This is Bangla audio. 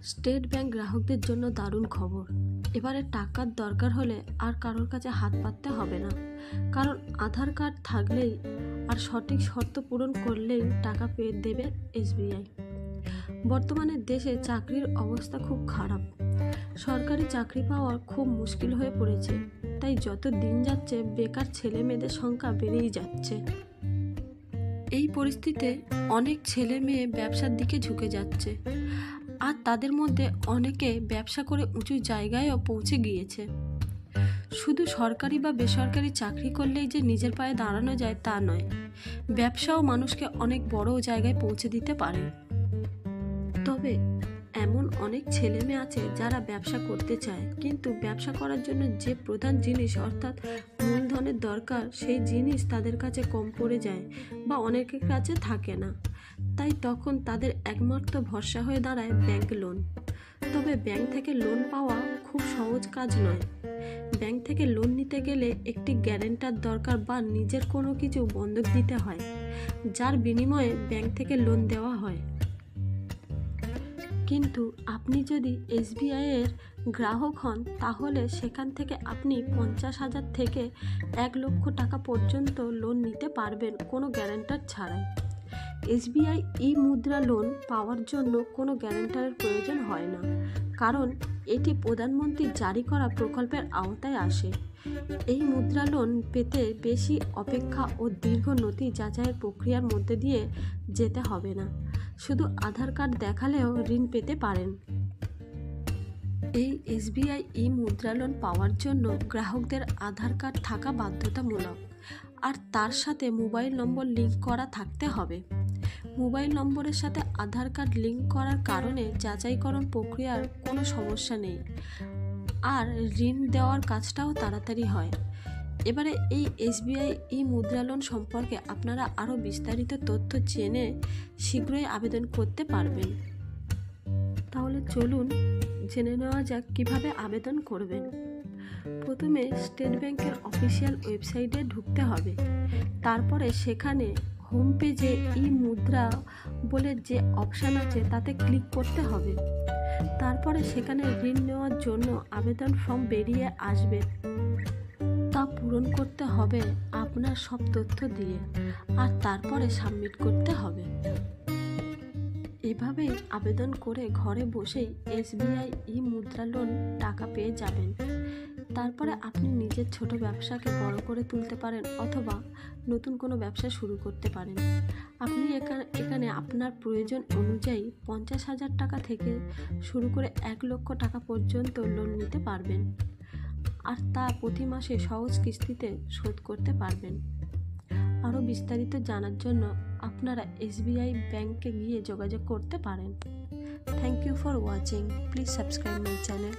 স্টেট ব্যাংক গ্রাহকদের জন্য দারুণ খবর। এবারে টাকার দরকার হলে আর কারোর কাছে হাত পাততে হবে না, কারণ আধার কার্ড থাকলেই আর সঠিক শর্ত পূরণ করলেই টাকা পেয়ে দেবে এসবিআই। বর্তমানে দেশে চাকরির অবস্থা খুব খারাপ, সরকারি চাকরি পাওয়া খুব মুশকিল হয়ে পড়েছে। তাই যত দিন যাচ্ছে বেকার ছেলে মেয়েদের সংখ্যা বেড়েই যাচ্ছে। এই পরিস্থিতিতে অনেক ছেলে মেয়ে ব্যবসার দিকে ঝুঁকে যাচ্ছে, আর তাদের মধ্যে অনেকে ব্যবসা করে উঁচু জায়গায়ও পৌঁছে গিয়েছে। শুধু সরকারি বা বেসরকারি চাকরি করলেই যে নিজের পায়ে দাঁড়ানো যায় তা নয়, ব্যবসাও মানুষকে অনেক বড় জায়গায় পৌঁছে দিতে পারে। তবে এমন অনেক ছেলে মেয়ে আছে যারা ব্যবসা করতে চায়, কিন্তু ব্যবসা করার জন্য যে প্রধান জিনিস অর্থাৎ মূলধনের দরকার, সেই জিনিস তাদের কাছে কম পড়ে যায় বা অনেকের কাছে থাকে না। তাই তখন তাদের একমাত্র ভরসা হয়ে দাঁড়ায় ব্যাংক লোন। তবে ব্যাংক থেকে লোন পাওয়া খুব সহজ কাজ নয়। ব্যাংক থেকে লোন নিতে গেলে একটি গ্যারান্টার দরকার বা নিজের কোনো কিছু বন্ধক দিতে হয়, যার বিনিময়ে ব্যাংক থেকে লোন দেওয়া হয়। কিন্তু আপনি যদি এসবিআইয়ের গ্রাহক হন, তাহলে সেখান থেকে আপনি 50,000 থেকে 1 লক্ষ টাকা পর্যন্ত লোন নিতে পারবেন কোনো গ্যারান্টার ছাড়াই। এসবিআই ই মুদ্রা লোন পাওয়ার জন্য কোনো গ্যারান্টারের প্রয়োজন হয় না, কারণ এটি প্রধানমন্ত্রী জারি করা প্রকল্পের আওতায় আসে। এই মুদ্রা লোন পেতে বেশি অপেক্ষা ও দীর্ঘ নথি যাচাইয়ের প্রক্রিয়ার মধ্যে দিয়ে যেতে হবে না। শুধু আধার কার্ড দেখালেও ঋণ পেতে পারেন। এই এসবিআই ই মুদ্রা লোন পাওয়ার জন্য গ্রাহকদের আধার কার্ড থাকা বাধ্যতামূলক, আর তার সাথে মোবাইল নম্বর লিঙ্ক করা থাকতে হবে। মোবাইল নম্বরের সাথে আধার কার্ড লিঙ্ক করার কারণে যাচাইকরণ প্রক্রিয়ার কোনো সমস্যা নেই, আর ঋণ দেওয়ার কাজটাও তাড়াতাড়ি হয়। এবারে এই এসবিআই ই মুদ্রা লোন সম্পর্কে আপনারা আরও বিস্তারিত তথ্য জেনে শীঘ্রই আবেদন করতে পারবেন। তাহলে চলুন জেনে নেওয়া যাক কিভাবে আবেদন করবেন। প্রথমে স্টেট ব্যাংকের অফিসিয়াল ওয়েবসাইটে ঢুকতে হবে। তারপরে সেখানে হোম পেজে ই মুদ্রা বলে যে অপশান আছে তাতে ক্লিক করতে হবে। তারপরে সেখানে ঋণ নেওয়ার জন্য আবেদন ফর্ম বেরিয়ে আসবে, তা পূরণ করতে হবে আপনার সব তথ্য দিয়ে, আর তারপরে সাবমিট করতে হবে। এভাবেই আবেদন করে ঘরে বসেই এসবিআই ই মুদ্রা লোন টাকা পেয়ে যাবেন। তারপরে আপনি নিজের ছোট ব্যবসাকে বড় করে তুলতে পারেন, অথবা নতুন কোনো ব্যবসা শুরু করতে পারেন। আপনি এখানে আপনার প্রয়োজন অনুযায়ী 50,000 টাকা থেকে শুরু করে 1 লক্ষ টাকা পর্যন্ত লোন নিতে পারবেন, আর তা প্রতি মাসে সহজ কিস্তিতে শোধ করতে পারবেন। আরও বিস্তারিত জানার জন্য আপনারা এসবিআই ব্যাংকে গিয়ে যোগাযোগ করতে পারেন। Thank you for watching. Please subscribe my channel.